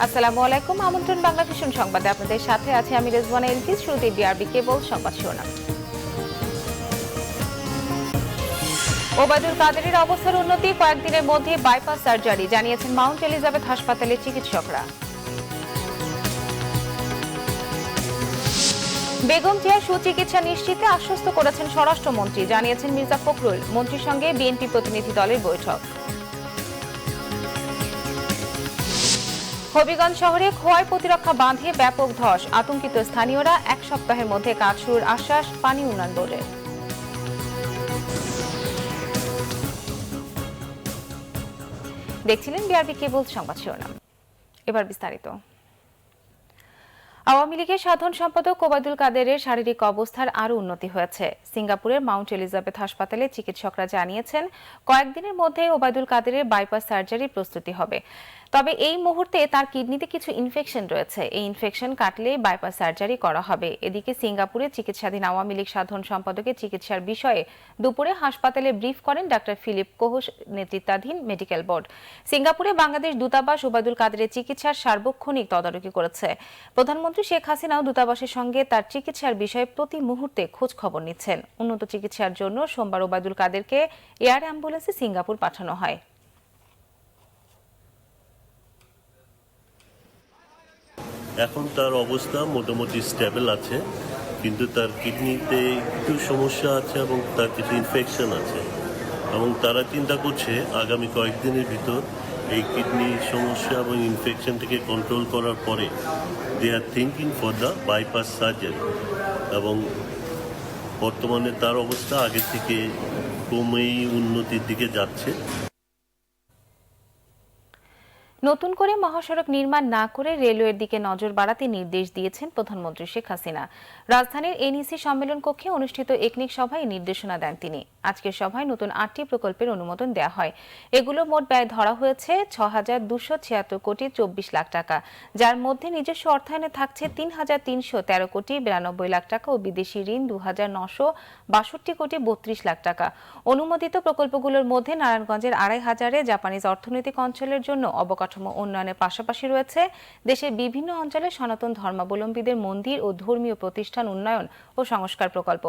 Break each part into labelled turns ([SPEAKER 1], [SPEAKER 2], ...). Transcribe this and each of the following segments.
[SPEAKER 1] আসসালামু আলাইকুম। আমন্ত্রণ বাংলা ভিশন সংবাদে আপনাদের সাথে আছি আমি রেজওয়ানা এলকিস। শুরুতে ডিআরবি কেবল সংবাদ শিরোনাম। ওবায়দুল কাদেরের অবস্থার উন্নতি, কয়েকদিনের মধ্যে বাইপাস সার্জারি জানিয়েছেন মাউন্ট এলিজাবেথ হাসপাতালের চিকিৎসকরা। বেগম জিয়ার সুচিকিৎসা নিশ্চিতে আশ্বস্ত করেছেন স্বরাষ্ট্রমন্ত্রী, জানিয়েছেন মির্জা ফখরুল। মন্ত্রীর সঙ্গে বিএনপি প্রতিনিধি দলের বৈঠক। হবিগঞ্জ শহরে খোয়াই প্রতিরক্ষা বাঁধে ব্যাপক ধস, আতঙ্কিত স্থানীয়রা। এক সপ্তাহের মধ্যে কাজ শুরুর আশ্বাস পানি উন্নয়ন বোর্ডের। দেখছিলেন ডিআরবি কেবল সংবাদ শিরোনাম। এবার বিস্তারিত। আওয়ামী লীগের সাধারণ সম্পাদক ওবায়দুল কাদেরের শারীরিক অবস্থার আরও উন্নতি হয়েছে। সিঙ্গাপুরের মাউন্ট এলিজাবেথ হাসপাতালে চিকিৎসকরা জানিয়েছেন কয়েকদিনের মধ্যে ওবায়দুল কাদেরের বাইপাস সার্জারির প্রস্তুতি হবে। তবে এই মুহূর্তে তার কিডনিতে কিছু ইনফেকশন রয়েছে। এই ইনফেকশন কাটলে বাইপাস সার্জারি করা হবে। এদিকে সিঙ্গাপুরে চিকিৎসাধীন আওয়ামী লীগ সাধারণ সম্পাদকের চিকিৎসার বিষয়ে দুপুরে হাসপাতালে ব্রিফ করেন ডাক্তার ফিলিপ কোহস নেতৃত্বাধীন মেডিকেল বোর্ড। সিঙ্গাপুরে বাংলাদেশ দূতাবাস ওবায়দুল কাদেরের চিকিৎসার সার্বক্ষণিক তদারকি করেছে। প্রধানমন্ত্রী শেখ হাসিনাও দূতাবাসের সঙ্গে তার চিকিৎসার বিষয়ে প্রতি মুহূর্তে খোঁজ খবর নিচ্ছেন। উন্নত চিকিৎসার জন্য সোমবার ওবায়দুল কাদেরকে এয়ার অ্যাম্বুলেন্সে সিঙ্গাপুর পাঠানো হয়।
[SPEAKER 2] এখন তার অবস্থা মোটামুটি স্টেবল আছে, কিন্তু তার কিডনিতে একটু সমস্যা আছে এবং তার কিছু ইনফেকশন আছে, এবং তারা চিন্তা করছে আগামী কয়েকদিনের ভিতর এই কিডনি সমস্যা এবং ইনফেকশনটাকে কন্ট্রোল করার পরে they are thinking for the bypass surgery. এবং বর্তমানে তার অবস্থা আগে থেকে ক্রমেই উন্নতির দিকে যাচ্ছে।
[SPEAKER 1] নতুন করে মহাসড়ক নির্মাণ না করে রেলওয়ের দিকে নজর বাড়াতে নির্দেশ দিয়েছেন প্রধানমন্ত্রী শেখ হাসিনা। রাজধানীর এনইসি সম্মেলন কক্ষে অনুষ্ঠিত একনিক সভায় নির্দেশনা দেন তিনি। আজকের সভায় নতুন 8টি প্রকল্পের অনুমোদন দেওয়া হয়। এগুলো মোট ব্যয় ধরা হয়েছে 6,276 কোটি 24 লাখ টাকা, যার মধ্যে নিজস্ব অর্থায়নে থাকছে 3,313 কোটি 92 লাখ টাকা ও বিদেশি ঋণ 2,962 কোটি 32 লাখ টাকা। অনুমোদিত প্রকল্পগুলোর মধ্যে নারায়ণগঞ্জের 2,500-এ জাপানিজ অর্থনৈতিক অঞ্চলের জন্য অবকাঠামো উন্নয়নের পাশাপাশি রয়েছে দেশের বিভিন্ন অঞ্চলে সনাতন ধর্মাবলম্বীদের মন্দির ও ধর্মীয় প্রতিষ্ঠান উন্নয়ন ও সংস্কার প্রকল্প।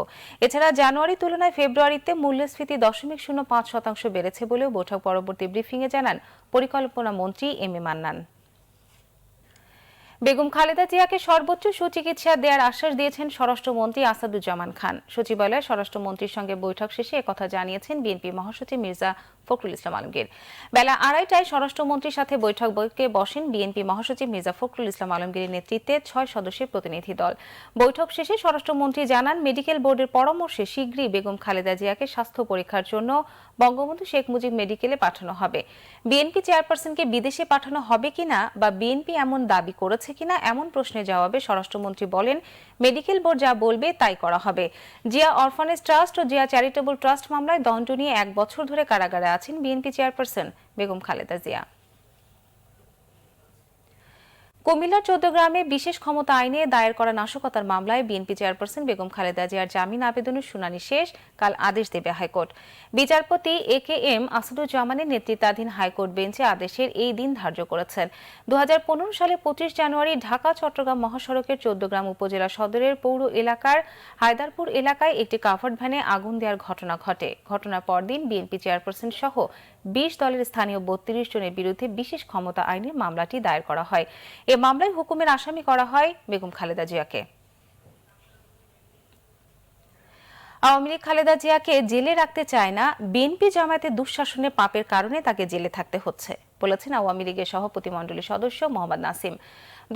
[SPEAKER 1] এছাড়া জানুয়ারি তুলনায় ফেব্রুয়ারিতে মূল্যস্ফীতি 0.05% বেড়েছে বলেও বৈঠক পরবর্তী ব্রিফিংয়ে জানান পরিকল্পনা মন্ত্রী এম এ মান্নান। বেগম খালেদা জিয়াকে সর্বোচ্চ সুচিকিৎসা দেওয়ার আশ্বাস দিয়েছেন স্বরাষ্ট্রমন্ত্রী আসাদুজ্জামান খান। সচিবালয়ে স্বরাষ্ট্রমন্ত্রীর সঙ্গে বৈঠক শেষে একথা জানিয়েছেন বিএনপি মহাসচিব মির্জা ফখরুল ইসলাম আলমগীর। বেলা 2:30টায় স্বরাষ্ট্রমন্ত্রীর সাথে বৈঠকে বসেন বিএনপি মহাসচিব মির্জা ফখরুল ইসলাম আলমগীরের নেতৃত্বে 6 সদস্যের প্রতিনিধি দল। বৈঠক শেষে স্বরাষ্ট্রমন্ত্রী জানান মেডিকেল বোর্ডের পরামর্শে শীঘ্রই বেগম খালেদা জিয়াকে স্বাস্থ্য পরীক্ষার জন্য বঙ্গবন্ধু শেখ মুজিব মেডিকেলে পাঠানো হবে। বিএনপি চেয়ারপারসনকে বিদেশে পাঠানো হবে কিনা বা বিএনপি এমন দাবি করেছে কিনা এমন প্রশ্নের জবাবে স্বরাষ্ট্রমন্ত্রী বলেন, মেডিকেল বোর্ড যা বলবে তাই করা হবে। জিয়া অরফানেজ ট্রাস্ট ও জিয়া চ্যারিটেবল ট্রাস্ট মামলায় দণ্ডনীয় 1 বছর ধরে কারাগারে আছেন বিএনপি চেয়ারপারসন বেগম খালেদা জিয়া। কুমিল্লার 14 গ্রামে বিশেষ ক্ষমতা আইনে দায়ের করা নাশকতার মামলায় বিএনপি চেয়ারপারসন বেগম খালেদা জিয়ার জামিন আবেদনের শুনানি শেষ। কাল আদেশ দেবে হাইকোর্ট। বিচারপতি এ.কে.এম. আসাদুজ্জামানের নেতৃত্বাধীন হাইকোর্ট বেঞ্চে আদেশের এই দিন ধার্য করেছেন। 2015 সালে 25 জানুয়ারি ঢাকা চট্টগ্রাম মহাসড়কের 14 গ্রাম উপজেলা সদরের পৌর এলাকার হায়দারপুর এলাকায় একটি কাভার্ড ভ্যানে আগুন দেওয়ার ঘটনা ঘটে। ঘটনার পরদিন বিএনপি চেয়ারপারসন সহ 20 দলের স্থানীয় 32 জনের বিরুদ্ধে বিশেষ ক্ষমতা আইনে মামলাটি দায়ের করা হয়। এ মামলায় হুকুমের আসামি করা হয় বেগম খালেদা জিয়াকে। আওয়ামী লীগ খালেদা জিয়াকে জেলে রাখতে চায় না, বিএনপি জামায়াতের দুঃশাসনের পাপের কারণে তাকে জেলে থাকতে হচ্ছে বলেছেন আওয়ামী লীগের সভাপতিমণ্ডলীর সদস্য মোহাম্মদ নাসিম।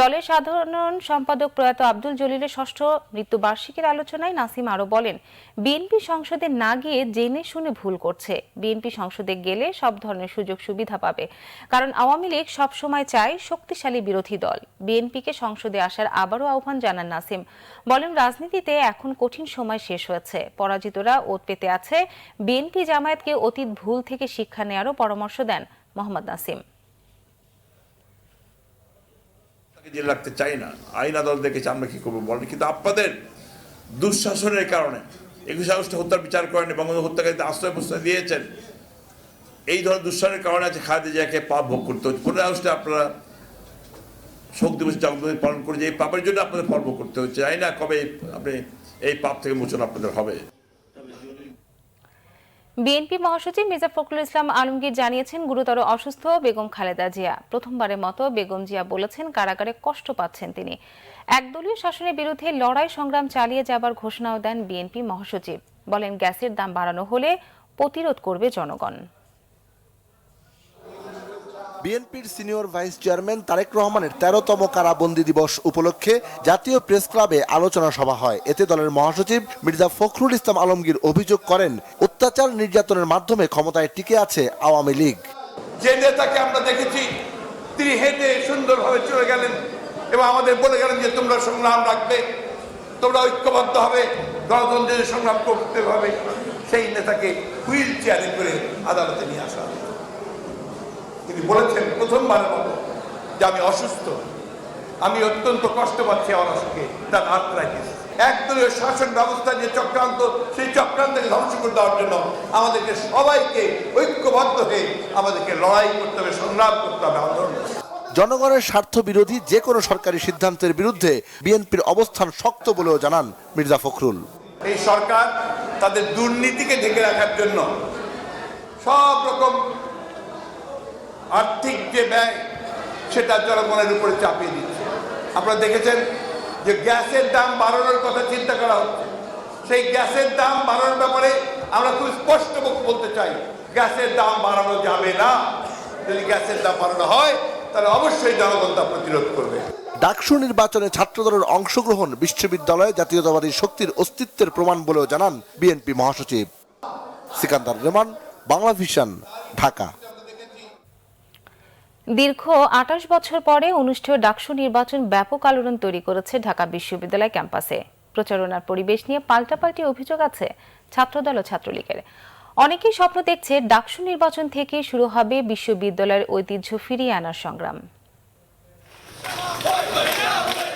[SPEAKER 1] দলের সাধারণ সম্পাদক প্রয়াত আব্দুল জলিলের 6ষ্ঠ মৃত্যুবার্ষিকীর আলোচনায় নাসিম আরো বলেন, বিএনপি সংসদে না গিয়ে জেনে শুনে ভুল করছে। বিএনপি সংসদে গেলে সব ধরনের সুযোগ সুবিধা পাবে, কারণ আওয়ামী লীগ সবসময় চায় শক্তিশালী বিরোধী দল। বিএনপিকে সংসদে আসার আবারও আহ্বান জানান নাসিম। বলেন, রাজনীতিতে এখন কঠিন সময় শেষ হয়েছে, পরাজিতরা ওত পেতে আছে। বিএনপি জামায়াতকে অতীত ভুল থেকে শিক্ষা নেওয়ারও পরামর্শ দেন মোহাম্মদ নাসিম।
[SPEAKER 3] জেলে রাখতে চাই না, আইন আদালত দেখেছি, আমরা কি করবো বলেন। কিন্তু আপনাদের দুঃশাসনের কারণে 21 আগস্টে হত্যার বিচার করেন, বঙ্গবন্ধু হত্যাকারীদের আশ্রয় প্রশ্রয় দিয়েছেন, এই ধরনের দুঃশাসনের কারণে আছে খালেদা জিয়াকে পাপ ভোগ করতে হচ্ছে। 15 আগস্টে আপনারা শোক দিবস জন্মদিন পালন করে যে এই পাপের জন্য আপনাদের ফর্ম করতে হচ্ছে, জানি না কবে আপনি এই পাপ থেকে মোচন আপনাদের হবে।
[SPEAKER 1] বিএনপি মহাসচিব মির্জা ফখরুল ইসলাম আলমগীর জানিয়েছেন, গুরুতর অসুস্থ বেগম খালেদা জিয়া। প্রথমবারের মতো বেগম জিয়া বলেছেন কারাগারে কষ্ট পাচ্ছেন তিনি। একদলীয় শাসনের বিরুদ্ধে লড়াই সংগ্রাম চালিয়ে যাবার ঘোষণাও দেন বিএনপি মহাসচিব। বলেন, গ্যাসের দাম বাড়ানো হলে প্রতিরোধ করবে জনগণ।
[SPEAKER 4] বিএনপির সিনিয়র ভাইস চেয়ারম্যান তারেক রহমানের 13তম কারাবন্দী দিবস উপলক্ষে জাতীয় প্রেস ক্লাবে আলোচনা সভা হয়। এতে দলের মহাসচিব মির্জা ফখরুল ইসলাম আলমগীর অভিযোগ করেন, অত্যাচার নির্যাতনের মাধ্যমে ক্ষমতায় টিকে আছে আওয়ামী লীগ।
[SPEAKER 5] যে নেতাকে আমরা দেখেছি তিনি হেঁটে সুন্দরভাবে চলে গেলেন এবং আমাদের বলে গেলেন যে তোমরা সংগ্রাম রাখবে, তোমরা ঐক্যবদ্ধ হবে, গণতন্ত্রের সংগ্রাম করতে হবে, সেই নেতাকে হুইল চেয়ারে করে আদালতে নিয়ে আসা হবে। তিনি বলেছেন প্রথমবারের মতো যে আমি অসুস্থ, আমি অত্যন্ত কষ্ট পাচ্ছি আমার অসুখে, তার আর্থ্রাইটিস। একদলীয় শাসন ব্যবস্থা যে চক্রান্ত, সেই চক্রান্তকে ধ্বংস করে দেওয়ার জন্য আমাদেরকে সবাইকে ঐক্যবদ্ধ হয়ে আমাদেরকে লড়াই করতে হবে, সংগ্রাম করতে হবে, আন্দোলন।
[SPEAKER 4] জনগণের স্বার্থ বিরোধী যে কোনো সরকারি সিদ্ধান্তের বিরুদ্ধে বিএনপির অবস্থান শক্ত বলেও জানান মির্জা ফখরুল।
[SPEAKER 5] এই সরকার তাদের দুর্নীতিকে ঢেকে রাখার জন্য সব রকম আর্থিক যে ব্যয় সেটা জনগণের উপরে চাপিয়ে দিচ্ছে। আপনারা দেখেছেন যে গ্যাসের দাম বাড়ানোর কথা চিন্তা করা হচ্ছে। সেই গ্যাসের দাম বাড়ানোর ব্যাপারে আমরা খুব স্পষ্ট বলতে চাই, গ্যাসের দাম বাড়ানো যাবে না। যদি গ্যাসের দাম বাড়ানো হয় তাহলে অবশ্যই জনগণ তা প্রতিরোধ করবে।
[SPEAKER 4] ডাকসু নির্বাচনে ছাত্রদলের অংশগ্রহণ বিশ্ববিদ্যালয়ে জাতীয়তাবাদী শক্তির অস্তিত্বের প্রমাণ বলেও জানান বিএনপি মহাসচিব। সিকান্দার রেমান, বাংলা ভিশন, ঢাকা।
[SPEAKER 1] দীর্ঘ 28 বছর পরে অনুষ্ঠেয় ডাকসু নির্বাচন ব্যাপক আলোড়ন তৈরি করেছে ঢাকা বিশ্ববিদ্যালয় ক্যাম্পাসে। প্রচারণার পরিবেশ নিয়ে পাল্টাপাল্টি অভিযোগ আছে ছাত্রদল ও ছাত্রলীগের। অনেকেই স্বপ্ন দেখছে ডাকসু নির্বাচন থেকে শুরু হবে বিশ্ববিদ্যালয়ের ঐতিহ্য ফিরিয়ে আনার সংগ্রাম।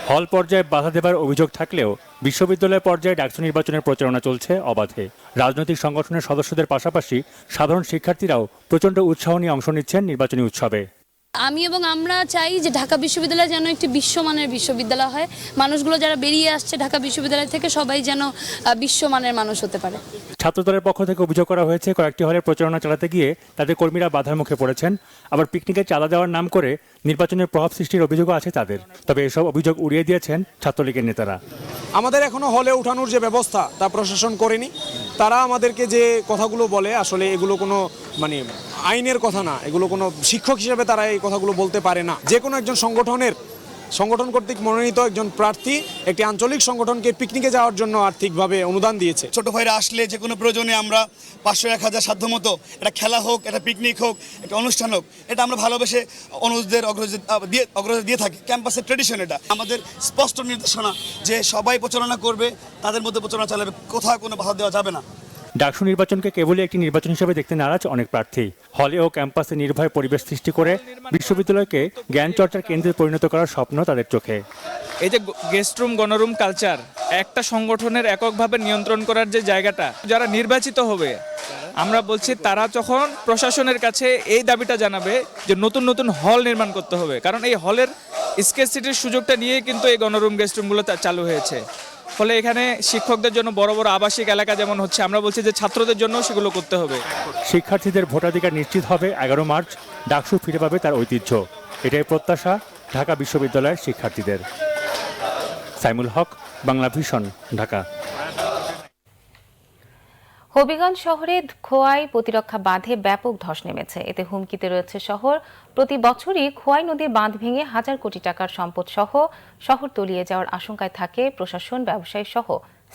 [SPEAKER 6] হল পর্যায়ে বাধা দেবার অভিযোগ থাকলেও বিশ্ববিদ্যালয় পর্যায়ে ডাকসু নির্বাচনের প্রচারণা চলছে অবাধে। রাজনৈতিক সংগঠনের সদস্যদের পাশাপাশি সাধারণ শিক্ষার্থীরাও প্রচণ্ড উৎসাহ নিয়ে অংশ নিচ্ছেন নির্বাচনী উৎসবে।
[SPEAKER 7] আমি এবং আমরা চাই যে ঢাকা বিশ্ববিদ্যালয় যেন একটি বিশ্বমানের বিশ্ববিদ্যালয় হয়। মানুষগুলো যারা বেরিয়ে আসছে ঢাকা বিশ্ববিদ্যালয় থেকে সবাই যেন বিশ্বমানের মানুষ হতে পারে।
[SPEAKER 6] ছাত্রদলের পক্ষ থেকে অভিযোগ করা হয়েছে, কয়েকটি হলের প্রচারণা চালাতে গিয়ে তাদের কর্মীরা বাধার মুখে পড়েছেন। আবার পিকনিকে চাঁদা দেওয়ার নাম করে নির্বাচনের প্রভাব সৃষ্টির অভিযোগও আছে তাদের। তবে এসব অভিযোগ উড়িয়ে দিয়েছেন ছাত্রলীগের নেতারা।
[SPEAKER 8] আমাদের এখনো হলে ওঠানোর যে ব্যবস্থা তা প্রশাসন করেনি। তারা আমাদেরকে যে কথাগুলো বলে আসলে এগুলো কোনো আইনের কথা না, এগুলো কোনো শিক্ষক হিসেবে তারা এই কথাগুলো বলতে পারে না। যে কোনো একজন সংগঠন কর্তৃক মনোনীত একজন প্রার্থী একটি আঞ্চলিক সংগঠনকে পিকনিকে যাওয়ার জন্য আর্থিকভাবে অনুদান দিয়েছে।
[SPEAKER 9] ছোট ভাইরা আসলে যে কোনো প্রয়োজনে আমরা 500-1000 সাধ্যমতো এটা খেলা হোক, এটা পিকনিক হোক, একটা অনুষ্ঠান হোক, এটা আমরা ভালোবেসে অনুরোধের অগ্রতা দিয়ে থাকি। ক্যাম্পাসের ট্রেডিশন এটা। আমাদের স্পষ্ট নির্দেশনা যে সবাই প্রচারণা করবে, তাদের মধ্যে প্রচারণা চালাবে, কোথাও কোনো বাধা দেওয়া যাবে না।
[SPEAKER 6] ডাকসু নির্বাচনকে কেবলই একটি নির্বাচন হিসেবে দেখতে নারাজ অনেক প্রার্থী। হলে ও ক্যাম্পাসে নির্ভয় পরিবেশ সৃষ্টি করে বিশ্ববিদ্যালয়কে জ্ঞান চর্চার কেন্দ্রে পরিণত করার স্বপ্ন তাদের চোখে।
[SPEAKER 10] এই যে গেস্টরুম গণরুম কালচার, একটা সংগঠনের এককভাবে নিয়ন্ত্রণ করার যে জায়গাটা, যারা নির্বাচিত হবে আমরা বলছি তারা যখন প্রশাসনের কাছে এই দাবিটা জানাবে যে নতুন নতুন হল নির্মাণ করতে হবে, কারণ এই হলের স্কেসিটির সুযোগটা নিয়ে কিন্তু এই গণরুম গেস্টরুমগুলো চালু হয়েছে। ফলে এখানে শিক্ষকদের জন্য বড় বড় আবাসিক এলাকা যেমন হচ্ছে, আমরা বলছি যে ছাত্রদের জন্য সেগুলো করতে হবে।
[SPEAKER 6] শিক্ষার্থীদের ভোটাধিকার নিশ্চিত হবে। 11 মার্চ ডাকসু ফিরে পাবে তার ঐতিহ্য, এটাই প্রত্যাশা ঢাকা বিশ্ববিদ্যালয়ের শিক্ষার্থীদের। সাইমুল হক, বাংলা ভিশন, ঢাকা।
[SPEAKER 1] হবিগঞ্জ শহরে খোয়াই প্রতিরক্ষা বাঁধে ব্যাপক ধস নেমেছে। এতে হুমকিতে রয়েছে শহর। প্রতি বছরই খোয়াই নদীর বাঁধ ভেঙে হাজার কোটি টাকার সম্পদ সহ শহর তলিয়ে যাওয়ার আশঙ্কায় থাকে প্রশাসন, ব্যবসায়ী সহ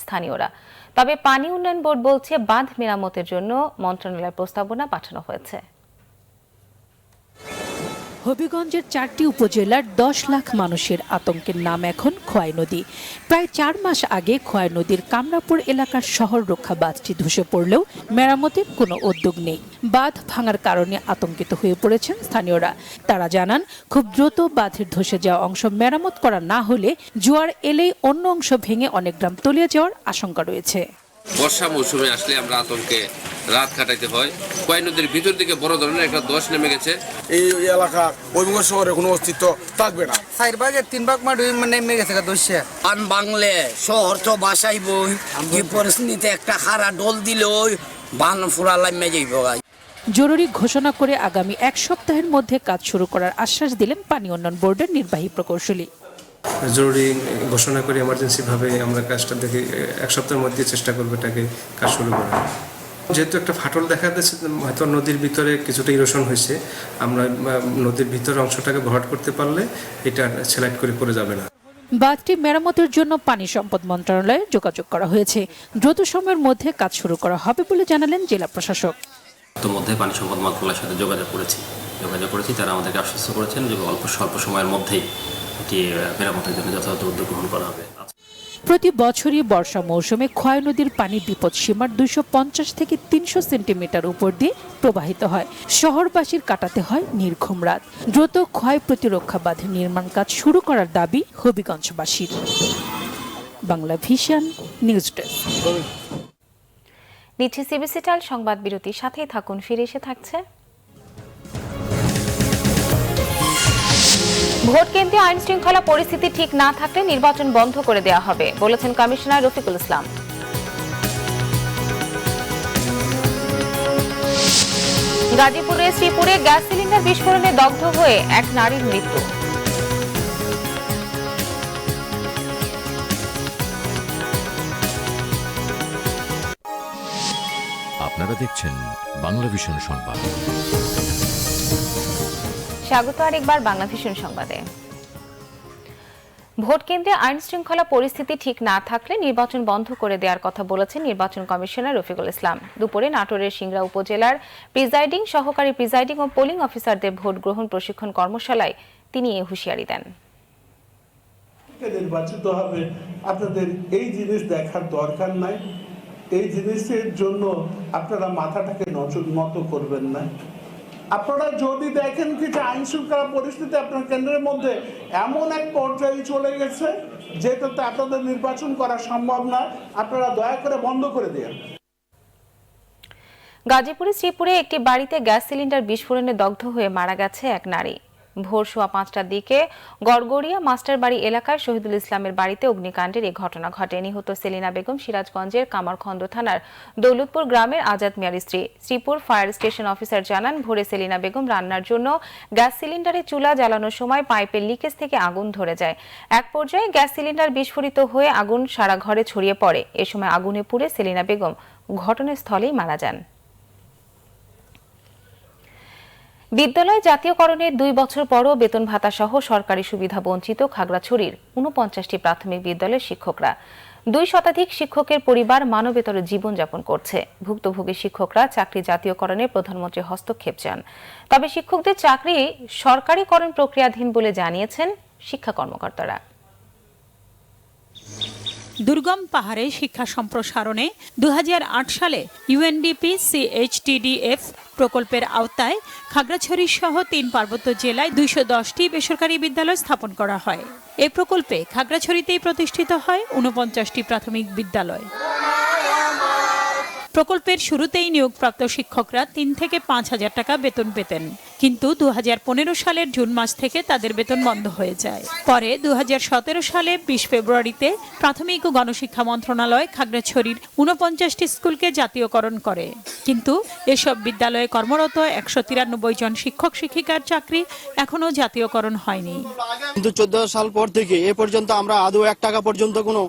[SPEAKER 1] স্থানীয়রা। তবে পানি উন্নয়ন বোর্ড বলছে বাঁধ মেরামতের জন্য মন্ত্রণালয়ের প্রস্তাবনা পাঠানো হয়েছে।
[SPEAKER 11] হবিগঞ্জের 4টি উপজেলার 10 লাখ মানুষের আতঙ্কের নাম এখন খোয়াই নদী। প্রায় 4 মাস আগে খোয়াই নদীর কামরাপুর এলাকার শহর রক্ষা বাঁধটি ধসে পড়লেও মেরামতের কোনো উদ্যোগ নেই। বাঁধ ভাঙার কারণে আতঙ্কিত হয়ে পড়েছেন স্থানীয়রা। তারা জানান, খুব দ্রুত বাঁধের ধসে যাওয়া অংশ মেরামত করা না হলে জোয়ার এলেই অন্য অংশ ভেঙে অনেক গ্রাম তলিয়ে যাওয়ার আশঙ্কা রয়েছে।
[SPEAKER 12] বর্ষা মৌসুমে আসলে আমরা আতঙ্কে রাত কাটাইতে হয়। খোয়াই নদীর ভিতর দিকে বড় ধরনের একটা ধস নেমে গেছে।
[SPEAKER 8] এই এলাকা হবিগঞ্জ শহরে কোনো অস্তিত্ব থাকবে না।
[SPEAKER 13] 4 ভাগের 3 ভাগ মাটি নেমে গেছে দস্যা।
[SPEAKER 14] আন বাংলে শহর তো বাসাইব, কি পরিস্থিতিতে একটা খারা ডোল দিল বান ফুরা লাইমে যাইব।
[SPEAKER 11] জরুরি ঘোষণা করে আগামী 1 সপ্তাহের মধ্যে কাজ শুরু করার আশ্বাস দিলেন পানি উন্নয়ন বোর্ডের নির্বাহী প্রকৌশলী।
[SPEAKER 15] জরুরি ঘোষণা করে এমার্জেন্সিভাবে আমরা কাজটা দেখে 1 সপ্তাহের মধ্যে চেষ্টা করবো এটাকে কাজ শুরু করা। যেহেতু একটা ফাটল দেখা যাচ্ছে, হয়তো নদীর ভিতরে কিছুটা ইরোশন হয়েছে, আমরা নদীর ভিতরের অংশটাকে ভরাট করতে পারলে এটা স্লাইড করে পড়ে যাবে না।
[SPEAKER 11] বাঁধটি মেরামতের জন্য পানি সম্পদ মন্ত্রণালয়ে যোগাযোগ করা হয়েছে। দ্রুত সময়ের মধ্যে কাজ শুরু করা হবে বলে জানালেন জেলা প্রশাসক।
[SPEAKER 12] ইতিমধ্যে পানি সম্পদ মন্ত্রণালয়ের সাথে যোগাযোগ করেছি, তারা আমাদেরকে আশ্বস্ত করেছেন যে স্বল্প সময়ের মধ্যেই এটি মেরামতের জন্য যথাযথ উদ্যোগ গ্রহণ করা হবে।
[SPEAKER 11] প্রতি বছরই বর্ষা মৌসুমে খোয়াই নদীর পানি বিপদসীমার 250 থেকে 300 সেন্টিমিটার উপর দিয়ে প্রবাহিত হয়। শহরবাসীর কাটাতে হয় নির্ঘুম রাত। দ্রুত ক্ষয় প্রতিরক্ষা বাঁধের নির্মাণ কাজ শুরু করার দাবি হবিগঞ্জবাসীর। Bangla vision news desk.
[SPEAKER 1] নিচ্ছে সিবিসি টাইল সংবাদ বিরতির সাথেই থাকুন, ফিরে এসে থাকছে ভোট কেন্দ্রে আইন শৃঙ্খলা পরিস্থিতি ঠিক না থাকলে নির্বাচন বন্ধ করে দেওয়া হবে বলেছেন কমিশনার রফিকুল ইসলাম। গাজীপুরের শ্রীপুরে গ্যাস সিলিন্ডার বিস্ফোরণে দগ্ধ হয়ে এক নারীর মৃত্যু।
[SPEAKER 16] আপনারা দেখছেন বাংলা ভিশন সংবাদ।
[SPEAKER 1] স্বাগত আরেকবার বাংলা ভিশন সংবাদে। ভোট কেন্দ্রে আইন শৃঙ্খলা পরিস্থিতি ঠিক না থাকলে নির্বাচন বন্ধ করে দেওয়ার কথা বলেছেন নির্বাচন কমিশনার রফিকুল ইসলাম। দুপুরে নাটোরের সিংড়া উপজেলার প্রিজাইডিং সহকারী প্রিজাইডিং ও পোলিং অফিসারদের ভোট গ্রহণ প্রশিক্ষণ কর্মশালায় তিনি এই হুঁশিয়ারি দেন।
[SPEAKER 17] নির্বাচিত হবে, আপনাদের এই জিনিস দেখার দরকার নাই। এই জিনিসের জন্য আপনারা মাথাটাকে নত করবেন না। আপনারা যদি দেখেন কি যে আইন শৃঙ্খলা পরিস্থিতি আপনার কেন্দ্রের মধ্যে এমন এক পর্যায়ে চলে গেছে যেটাতে আপনাদের নির্বাচন করা সম্ভব না, আপনারা দয়া করে বন্ধ করে দেন।
[SPEAKER 1] গাজীপুরের শ্রীপুরে একটি বাড়িতে গ্যাস সিলিন্ডার বিস্ফোরণে দগ্ধ হয়ে মারা গেছে এক নারী। ভোর 5:15টার দিকে গড়গড়িয়া মাস্টারবাড়ি এলাকার শহীদুল ইসলামের বাড়িতে অগ্নিকাণ্ডের এই ঘটনা ঘটে। নিহত সেলিনা বেগম সিরাজগঞ্জের কামারখন্দ থানার দৌলতপুর গ্রামের আজাদ মিয়ার স্ত্রী। শ্রীপুর ফায়ার স্টেশন অফিসার জানান, ভোরে সেলিনা বেগম রান্নার জন্য গ্যাস সিলিন্ডারে চুলা জ্বালানোর সময় পাইপের লিকেজ থেকে আগুন ধরে যায়। এক পর্যায়ে গ্যাস সিলিন্ডার বিস্ফোরিত হয়ে আগুন সারা ঘরে ছড়িয়ে পড়ে। এ সময় আগুনে পুড়ে সেলিনা বেগম ঘটনাস্থলেই মারা যান। বিদ্যালয় জাতীয়করণের 2 বছর পরও বেতন ভাতা সহ সরকারি সুবিধা বঞ্চিত খাগড়াছড়ির 49টি প্রাথমিক বিদ্যালয়ের শিক্ষকরা। 2 শতাধিক শিক্ষকের পরিবার মানবেতর জীবনযাপন করছে। ভুক্তভোগী শিক্ষকরা চাকরি জাতীয়করণে প্রধানমন্ত্রীর হস্তক্ষেপ চান। তবে শিক্ষকদের চাকরি সরকারিকরণ প্রক্রিয়াধীন বলে জানিয়েছেন শিক্ষা কর্মকর্তারা।
[SPEAKER 11] দুর্গম পাহাড়ে শিক্ষা সম্প্রসারণে 2008 সালে ইউএনডিপি CHTDF প্রকল্পের আওতায় খাগড়াছড়ি সহ 3 পার্বত্য জেলায় 210টি বেসরকারি বিদ্যালয় স্থাপন করা হয়। এই প্রকল্পে খাগড়াছড়িতেই প্রতিষ্ঠিত হয় 49টি প্রাথমিক বিদ্যালয়। প্রকল্পের শুরুতেই নিয়োগপ্রাপ্ত শিক্ষকরা 3 থেকে 5 হাজার টাকা বেতন পেতেন, কিন্তু 2015 সালের জুন মাস থেকে তাদের বেতন বন্ধ হয়ে যায়। পরে 2017 সালে 20 ফেব্রুয়ারিতে প্রাথমিক ও গণশিক্ষা মন্ত্রণালয় খাগড়াছড়ির 49টি স্কুলকে জাতীয়করণ করে, কিন্তু এসব বিদ্যালয়ে কর্মরত 193 জন শিক্ষক শিক্ষিকার চাকরি এখনও জাতীয়করণ হয়নি।
[SPEAKER 18] কিন্তু 14 সাল পর থেকে এ পর্যন্ত আমরা আদৌ 1 টাকা পর্যন্ত কোনো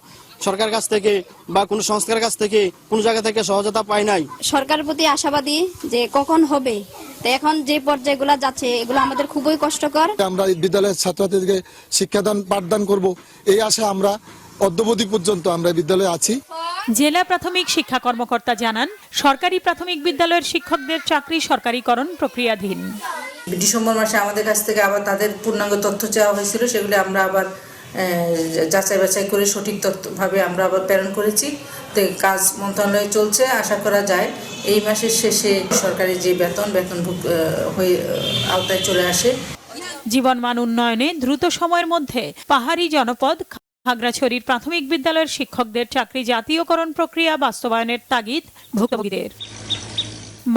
[SPEAKER 18] সরকার কাছ থেকে বা কোনো সংস্থার কাছ থেকে কোনো জায়গা থেকে সহায়তা পাই নাই।
[SPEAKER 19] সরকারের প্রতি আশাবাদী যে কখন হবে, তো এখন যে পর্যায়গুলো যাচ্ছে এগুলো আমাদের খুবই কষ্টকর।
[SPEAKER 20] আমরা বিদ্যালয়ের ছাত্রছাত্রীদেরকে শিক্ষাদান পাঠদান করব, এই আশা আমরা অদ্যবধি পর্যন্ত আমরা বিদ্যালয়ে আছি।
[SPEAKER 11] জেলা প্রাথমিক শিক্ষা কর্মকর্তা জানান, সরকারি প্রাথমিক বিদ্যালয়ের শিক্ষকদের চাকরি সরকারিকরণ প্রক্রিয়াধীন।
[SPEAKER 21] ডিসেম্বর মাসে আমাদের কাছ থেকে আবার তাদের পূর্ণাঙ্গ তথ্য চাওয়া হয়েছিল, সেগুলি আমরা আবার যাচাই বাছাই করে সঠিক তথ্যভাবে আমরা আবার প্রেরণ করেছি। তো কাজ মন্ত্রণালয়ে চলছে, আশা করা যায় এই মাসের শেষে সরকারি যে বেতন হয়ে আওতায় চলে আসে।
[SPEAKER 11] জীবনমান উন্নয়নে দ্রুত সময়ের মধ্যে পাহাড়ি জনপদ
[SPEAKER 2] খাগড়াছড়ির প্রাথমিক বিদ্যালয়ের শিক্ষকদের চাকরি জাতীয়করণ প্রক্রিয়া বাস্তবায়নের তাগিদ ভুক্তভোগীদের।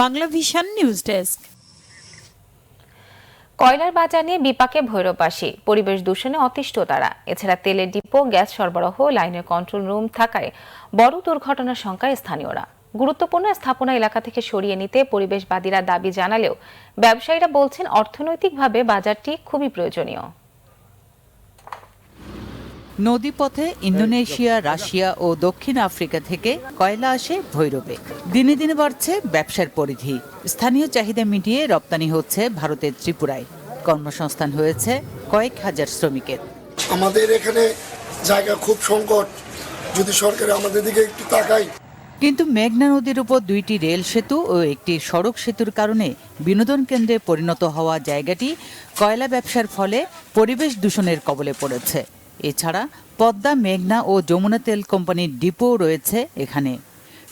[SPEAKER 2] Bangla vision news desk.
[SPEAKER 1] কয়লার বাজার নিয়ে বিপাকে ভৈরববাসী, পরিবেশ দূষণে অতিষ্ঠ তারা। এছাড়া তেলের ডিপো, গ্যাস সরবরাহ লাইনের কন্ট্রোল রুম থাকায় বড় দুর্ঘটনার শঙ্কায় স্থানীয়রা। গুরুত্বপূর্ণ স্থাপনা এলাকা থেকে সরিয়ে নিতে পরিবেশবাদীরা দাবি জানালেও ব্যবসায়ীরা বলছেন অর্থনৈতিকভাবে বাজারটি খুবই প্রয়োজনীয়।
[SPEAKER 22] নদীপথে ইন্দোনেশিয়া, রাশিয়া ও দক্ষিণ আফ্রিকা থেকে কয়লা আসে ভৈরবে। দিনে দিনে বাড়ছে ব্যবসার পরিধি। স্থানীয় চাহিদা মিটিয়ে রপ্তানি হচ্ছে ভারতের ত্রিপুরায়। কর্মসংস্থান হয়েছে কয়েক হাজার শ্রমিকের।
[SPEAKER 20] আমাদের এখানে জায়গা খুব সংকট, যদি সরকার আমাদের দিকে একটু তাকায়।
[SPEAKER 22] কিন্তু মেঘনা নদীর উপর 2টি রেল সেতু ও একটি সড়ক সেতুর কারণে বিনোদন কেন্দ্রে পরিণত হওয়া জায়গাটি কয়লা ব্যবসার ফলে পরিবেশ দূষণের কবলে পড়েছে। এছাড়া পদ্মা, মেঘনা ও যমুনা তেল কোম্পানির ডিপো রয়েছে এখানে।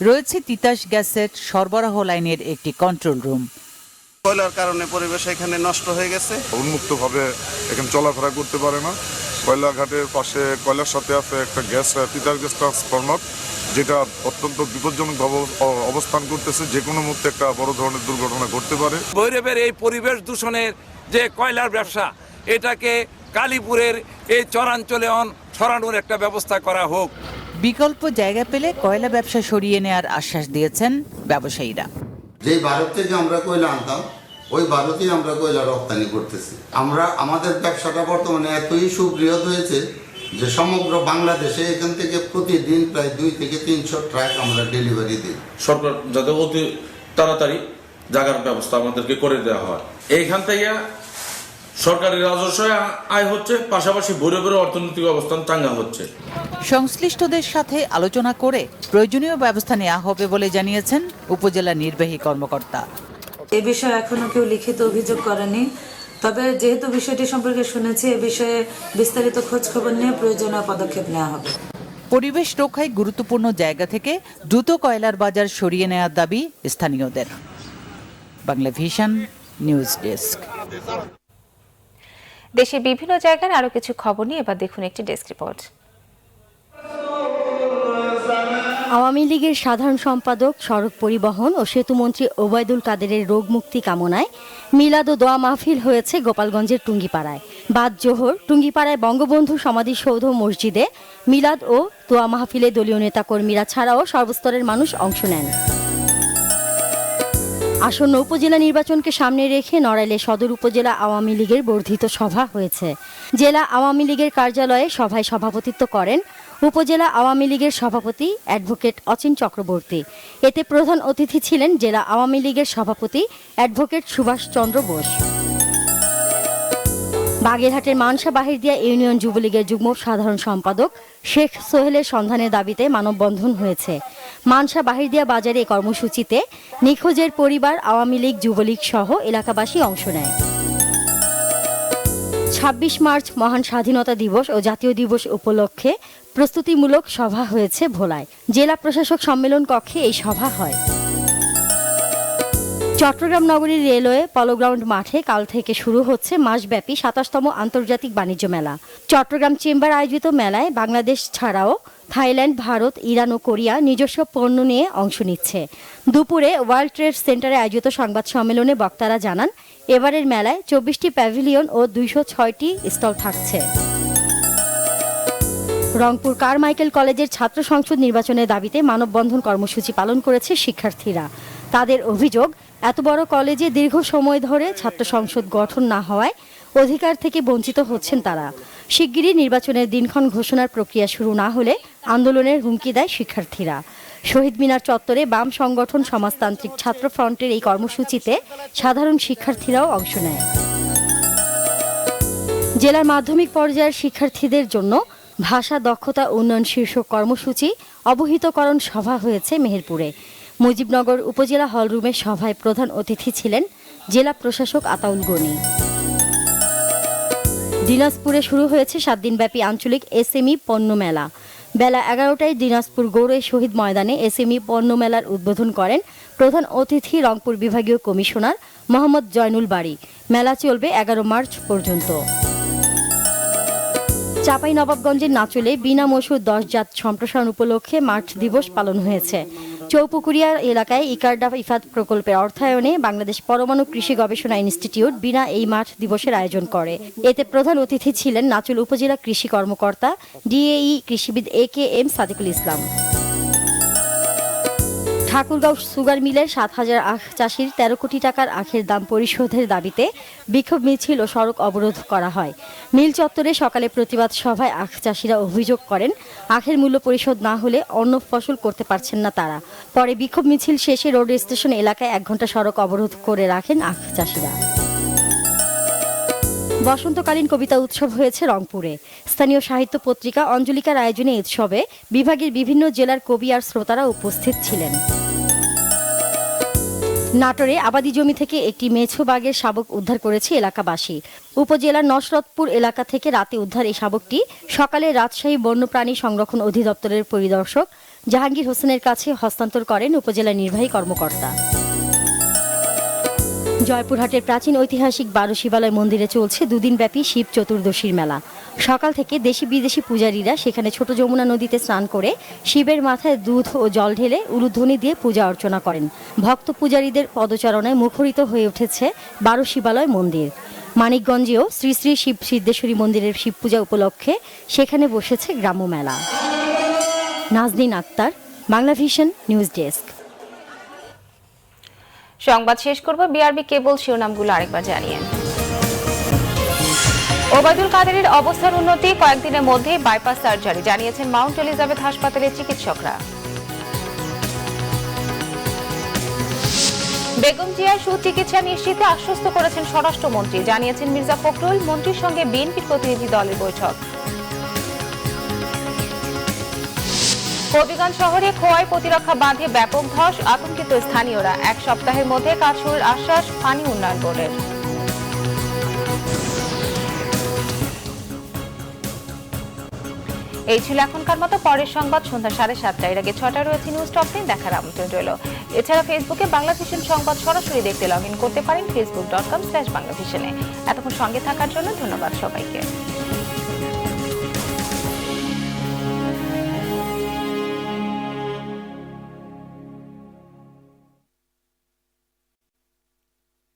[SPEAKER 22] রয়েছে তিতাস গ্যাসের সরবরাহ লাইনের একটি কন্ট্রোল রুম।
[SPEAKER 23] কয়লার কারণে পরিবেশ এখানে নষ্ট হয়ে গেছে।
[SPEAKER 24] উন্মুক্তভাবে এখানে চলাফেরা করতে পারে না। কয়লা ঘাটের পাশে কয়লার সাথে আছে একটা গ্যাস, তিতাস গ্যাস ট্রান্সফরমার, যেটা অত্যন্ত বিপজ্জনকভাবে অবস্থান করতেছে। যে কোনো মুহূর্তে একটা বড় ধরনের দুর্ঘটনা ঘটতে পারে।
[SPEAKER 25] ভৈরবের এই পরিবেশ দূষণের যে কয়লার ব্যবসা, এটাকে কালীপুরের এই চরাঞ্চলে ছড়ানোর একটা ব্যবস্থা করা হোক।
[SPEAKER 22] বিকল্প জায়গা পেলে কয়লা ব্যবসা সরিয়ে নেওয়ার আশ্বাস দিয়েছেন ব্যবসায়ীরা।
[SPEAKER 26] যে ভারত থেকে আমরা কয়লা আনতাম, ওই ভারতেই আমরা কয়লা রপ্তানি করতেছি। আমাদের ব্যবসাটা বর্তমানে এতই সুবৃহৎ হয়েছে যে সমগ্র বাংলাদেশে এখান থেকে প্রতিদিন প্রায় 2 থেকে 300 ট্রাক আমরা ডেলিভারি দিই।
[SPEAKER 27] সরকার যাতে অতি তাড়াতাড়ি জায়গার ব্যবস্থা আমাদেরকে করে দেওয়া হয়। এইখান থেকে সরকারের রাজস্ব আয় হচ্ছে, পাশাপাশি ভৈরবের অর্থনৈতিক অবস্থান চাঙ্গা হচ্ছে।
[SPEAKER 22] সংশ্লিষ্টদের সাথে আলোচনা করে প্রয়োজনীয় ব্যবস্থা নেওয়া হবে বলে জানিয়েছেন উপজেলা নির্বাহী কর্মকর্তা।
[SPEAKER 21] এ বিষয়ে এখনো কেউ লিখিত অভিযোগ করেনি, তবে যেহেতু বিষয়টি সম্পর্কে শুনেছি, এ বিষয়ে বিস্তারিত খোঁজ খবর নিয়ে প্রয়োজনীয় পদক্ষেপ নেওয়া হবে।
[SPEAKER 22] পরিবেশ রক্ষায় গুরুত্বপূর্ণ জায়গা থেকে দ্রুত কয়লার বাজার সরিয়ে নেওয়ার দাবি স্থানীয়দের। Bangla vision news desk.
[SPEAKER 1] দেশের বিভিন্ন জায়গার আরো কিছু খবর নিয়ে এবার দেখুন একটি ডেস্ক রিপোর্ট।
[SPEAKER 28] আওয়ামী লীগের সাধারণ সম্পাদক, সড়ক পরিবহন ও সেতুমন্ত্রী ওবায়দুল কাদেরের রোগ মুক্তি কামনায় মিলাদ ও দোয়া মাহফিল হয়েছে গোপালগঞ্জের টুঙ্গিপাড়ায়। বাদ জোহর টুঙ্গিপাড়ায় বঙ্গবন্ধু সমাধিসৌধ মসজিদে মিলাদ ও দোয়া মাহফিলে দলীয় নেতাকর্মীরা ছাড়াও সর্বস্তরের মানুষ অংশ নেন। আসন্ন উপজেলা নির্বাচনকে সামনে রেখে নড়াইলে সদর উপজেলা আওয়ামী লীগের বর্ধিত সভা হয়েছে। জেলা আওয়ামী লীগের কার্যালয়ে সভায় সভাপতিত্ব করেন উপজেলা আওয়ামী লীগের সভাপতি অ্যাডভোকেট অচিন চক্রবর্তী। এতে প্রধান অতিথি ছিলেন জেলা আওয়ামী লীগের সভাপতি অ্যাডভোকেট সুভাষ চন্দ্র বোস। বাগেরহাটের মানসা বাহিরদিয়া ইউনিয়ন যুবলীগের যুগ্ম সাধারণ সম্পাদক শেখ সোহেলের সন্ধানের দাবিতে মানববন্ধন হয়েছে। মানসা বাহিরদিয়া বাজারে এই কর্মসূচিতে নিখোঁজের পরিবার, আওয়ামী লীগ, যুবলীগ সহ এলাকাবাসী অংশ নেয়। 26 মার্চ মহান স্বাধীনতা দিবস ও জাতীয় দিবস উপলক্ষে প্রস্তুতিমূলক সভা হয়েছে ভোলায়। জেলা প্রশাসক সম্মেলন কক্ষে এই সভা হয়। চট্টগ্রাম নগরীর রেলওয়ে পলোগ্রাউন্ড মাঠে কাল থেকে শুরু হচ্ছে মাসব্যাপী 27তম আন্তর্জাতিক বাণিজ্য মেলা। চট্টগ্রাম চেম্বার আয়োজিত মেলায় বাংলাদেশ ছাড়াও থাইল্যান্ড, ভারত, ইরান ও কোরিয়া নিজস্ব পণ্য নিয়ে অংশ নিচ্ছে। দুপুরে ওয়ার্ল্ড ট্রেড সেন্টারে আয়োজিত সংবাদ সম্মেলনে বক্তারা জানান, এবারের মেলায় 24টি প্যাভিলিয়ন ও 206টি স্টল থাকছে। রংপুর কারমাইকেল কলেজের ছাত্র সংসদ নির্বাচনের দাবিতে মানববন্ধন কর্মসূচি পালন করেছে শিক্ষার্থীরা। তাদের অভিযোগ, এত বড় কলেজে দীর্ঘ সময় ধরে ছাত্র সংসদ গঠন না হওয়ায় অধিকার থেকে বঞ্চিত হচ্ছেন তারা। শিগগিরই নির্বাচনের দিনক্ষণ ঘোষণার প্রক্রিয়া শুরু না হলে আন্দোলনের হুমকি দেয় শিক্ষার্থীরা। শহীদ মিনার চত্বরে বাম সংগঠন সমাজতান্ত্রিক ছাত্র ফ্রন্টের এই কর্মসূচিতে সাধারণ শিক্ষার্থীরাও অংশ নেয়। জেলার মাধ্যমিক পর্যায়ের শিক্ষার্থীদের জন্য ভাষা দক্ষতা উন্নয়ন শীর্ষক কর্মসূচি অবহিতকরণ সভা হয়েছে মেহেরপুরে। মুজিবনগর উপজেলা হলরুমে সভায় প্রধান অতিথি ছিলেন জেলা প্রশাসক আতাউল গনি। দিনাজপুরে শুরু হয়েছে 7 দিনব্যাপী আঞ্চলিক এসএমই পণ্য মেলা। বেলা 11টায় দিনাজপুর গৌড়ে শহীদ ময়দানে এসএমই পণ্য মেলার উদ্বোধন করেন প্রধান অতিথি রংপুর বিভাগীয় কমিশনার মোহাম্মদ জয়নুল বারী। মেলা চলবে 11 মার্চ পর্যন্ত। চাঁপাইনবাবগঞ্জের নাচলে বিনা মসুর 10 জাত সম্প্রসারণ উপলক্ষে মাঠ দিবস পালন হয়েছে। চৌপুকুরিয়া এলাকায় ইকারডা ইফাদ প্রকল্পের অর্থায়নে বাংলাদেশ পরমাণু কৃষি গবেষণা ইনস্টিটিউট বিনা এই মাঠ দিবসের আয়োজন করে। এতে প্রধান অতিথি ছিলেন নাচল উপজেলা কৃষি কর্মকর্তা ডিএই কৃষিবিদ AKM সাদিকুল ইসলাম। ঠাকুরগাঁও সুগার মিলের 7,000 আখ চাষির 13 কোটি টাকার আখের দাম পরিশোধের দাবিতে বিক্ষোভ মিছিল ও সড়ক অবরোধ করা হয়। মিল চত্বরে সকালে প্রতিবাদ সভায় আখ চাষিরা অভিযোগ করেন আখের মূল্য পরিশোধ না হলে অন্য ফসল করতে পারছেন না তারা। পরে বিক্ষোভ মিছিল শেষে রোড স্টেশন এলাকায় 1 ঘন্টা সড়ক অবরোধ করে রাখেন আখ চাষিরা। বসন্তকালীন কবিতা উৎসব হয়েছে রংপুরে। স্থানীয় সাহিত্য পত্রিকা অঞ্জলিকার আয়োজনে উৎসবে বিভাগের বিভিন্ন জেলার কবি আর শ্রোতারা উপস্থিত ছিলেন। নাটোরে আবাদি জমি থেকে একটি মেছো বাঘের শাবক উদ্ধার করেছে এলাকাবাসী। উপজেলার নসরতপুর এলাকা থেকে রাতে উদ্ধার এই শাবকটি সকালে রাজশাহী বন্যপ্রাণী সংরক্ষণ অধিদপ্তরের পরিদর্শক জাহাঙ্গীর হোসেনের কাছে হস্তান্তর করেন উপজেলা নির্বাহী কর্মকর্তা। জয়পুরহাটের প্রাচীন ঐতিহাসিক 12 শিবালয় মন্দিরে চলছে 2 দিনব্যাপী শিব চতুর্দশীর মেলা। সকাল থেকে দেশি বিদেশি পূজারীরা সেখানে ছোট যমুনা নদীতে স্নান করে শিবের মাথায় দুধ ও জল ঢেলে উলুধ্বনি দিয়ে পূজা অর্চনা করেন। ভক্ত পূজারীদের পদচারণায় মুখরিত হয়ে উঠেছে 12 শিবালয় মন্দির। মানিকগঞ্জেও শ্রী শ্রী শিব সিদ্ধেশ্বরী মন্দিরের শিব পূজা উপলক্ষে সেখানে বসেছে গ্রাম্য মেলা। Naznin Akhtar, Bangla vision news desk.
[SPEAKER 1] সংবাদ শেষ করব বিআরবি কেবল শিরোনামগুলো আরেকবার জানিয়ে। ওবায়দুল কাদেরের অবস্থার উন্নতি, কয়েকদিনের মধ্যে বাইপাস সার্জারি জানিয়েছেন মাউন্ট এলিজাবেথ হাসপাতালের চিকিৎসকরা। বেগম জিয়ার সুচিকিৎসা নিশ্চিতে আশ্বস্ত করেছেন স্বরাষ্ট্রমন্ত্রী, জানিয়েছেন মির্জা ফখরুল। মন্ত্রীর সঙ্গে বিএনপি প্রতিনিধি দলের বৈঠক। হবিগঞ্জ শহরে খোয়াই প্রতিরক্ষা বাঁধে ব্যাপক ধস, আতঙ্কিত স্থানীয়রা। 1 সপ্তাহের মধ্যে কাজ শুরুর আশ্বাস পানি উন্নয়ন বোর্ডের। এই ছিল এখনকার মতো। পরের সংবাদ সন্ধ্যা 7:30। এর আগে 6টায় রয়েছে নিউজ টপ 10 দেখার আমন্ত্রণ রইল। এছাড়া ফেসবুকে বাংলা ভিশন সংবাদ সরাসরি দেখতে লগ ইন করতে পারেন facebook.com/বাংলাভিশনে। এতক্ষণ সঙ্গে থাকার জন্য ধন্যবাদ সবাইকে।